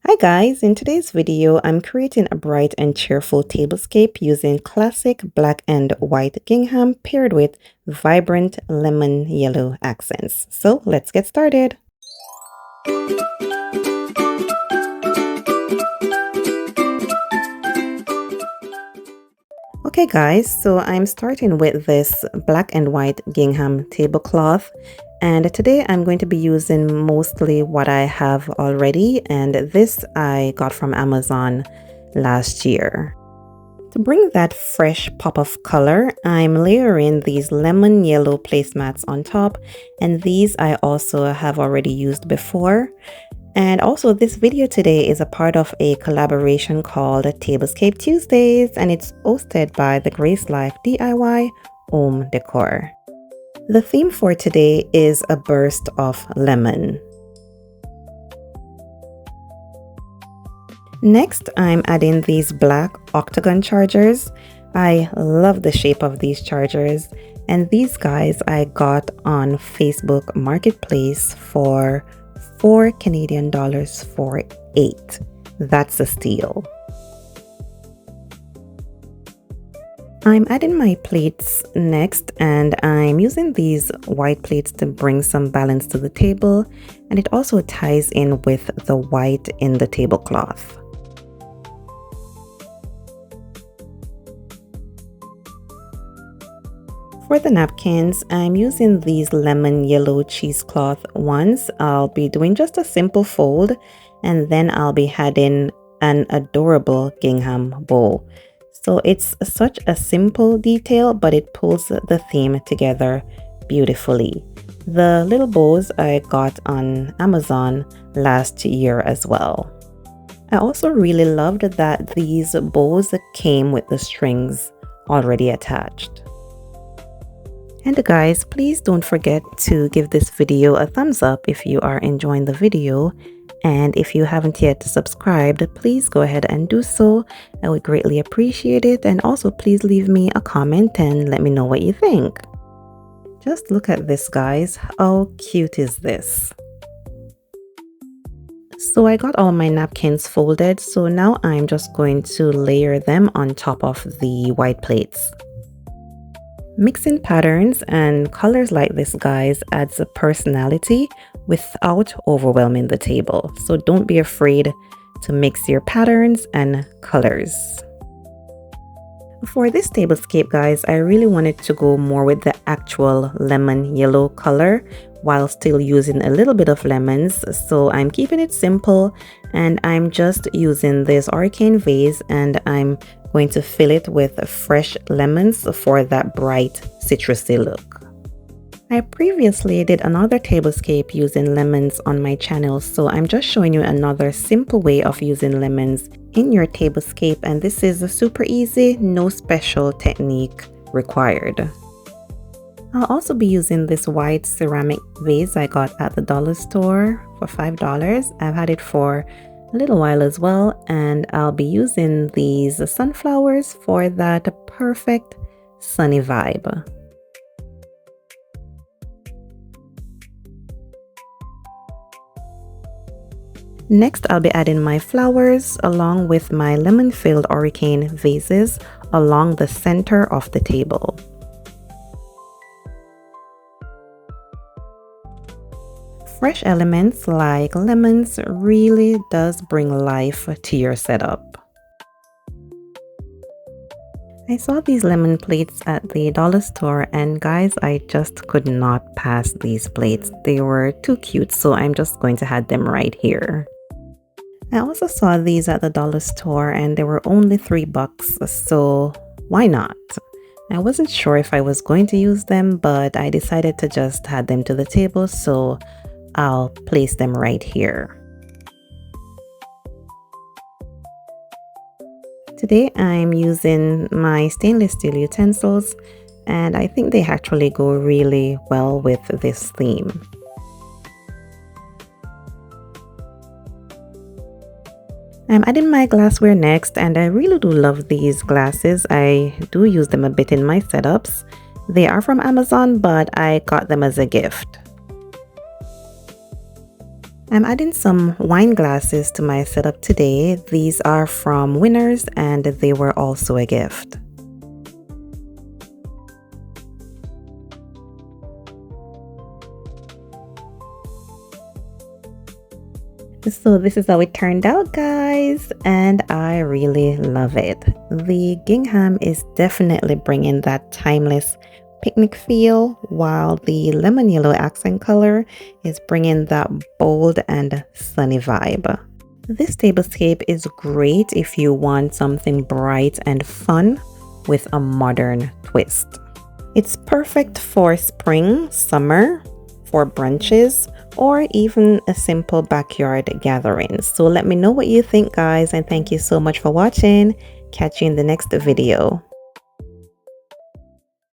Hi guys, in today's video, I'm creating a bright and cheerful tablescape using classic black and white gingham paired with vibrant lemon yellow accents. So let's get started. Okay guys, so I'm starting with this black and white gingham tablecloth, and today I'm going to be using mostly what I have already, and this I got from Amazon last year. To bring that fresh pop of color, I'm layering these lemon yellow placemats on top, and these I also have already used before. And also, this video today is a part of a collaboration called Tablescape Tuesdays, and it's hosted by the Grace Life DIY Home Decor. The theme for today is a burst of lemon. Next, I'm adding these black octagon chargers. I love the shape of these chargers, and these guys I got on Facebook Marketplace for $4 Canadian for 8. That's a steal. I'm adding my plates next, and I'm using these white plates to bring some balance to the table, and it also ties in with the white in the tablecloth. For the napkins, I'm using these lemon yellow cheesecloth ones. I'll be doing just a simple fold, and then I'll be adding an adorable gingham bow. So it's such a simple detail, but it pulls the theme together beautifully. The little bows I got on Amazon last year as well. I also really loved that these bows came with the strings already attached. And guys, please don't forget to give this video a thumbs up if you are enjoying the video. And if you haven't yet subscribed, please go ahead and do so. I would greatly appreciate it. And also please leave me a comment and let me know what you think. Just look at this, guys. How cute is this? So I got all my napkins folded. So now I'm just going to layer them on top of the white plates. Mixing patterns and colors like this, guys, adds a personality without overwhelming the table. So don't be afraid to mix your patterns and colors. For this tablescape, guys, I really wanted to go more with the actual lemon yellow color while still using a little bit of lemons. So I'm keeping it simple, and I'm just using this arcane vase, and I'm going to fill it with fresh lemons for that bright citrusy look. I previously did another tablescape using lemons on my channel, so I'm just showing you another simple way of using lemons in your tablescape, and this is super easy, no special technique required. I'll also be using this white ceramic vase I got at the dollar store for $5. I've had it for a little while as well, and I'll be using these sunflowers for that perfect sunny vibe. Next, I'll be adding my flowers along with my lemon-filled hurricane vases along the center of the table. Fresh elements like lemons really does bring life to your setup. I saw these lemon plates at the dollar store, and guys, I just could not pass these plates. They were too cute, so I'm just going to add them right here. I also saw these at the dollar store, and they were only $3, so why not? I wasn't sure if I was going to use them, but I decided to just add them to the table, so I'll place them right here. Today I'm using my stainless steel utensils, and I think they actually go really well with this theme. I'm adding my glassware next, and I really do love these glasses. I do use them a bit in my setups. They are from Amazon, but I got them as a gift. I'm adding some wine glasses to my setup today. These are from Winners and they were also a gift. So this is how it turned out, guys, and I really love it. The gingham is definitely bringing that timeless picnic feel, while the lemon yellow accent color is bringing that bold and sunny vibe. This tablescape is great if you want something bright and fun with a modern twist. It's perfect for spring, summer, for brunches, or even a simple backyard gathering. So let me know what you think, guys, and thank you so much for watching. Catch you in the next video.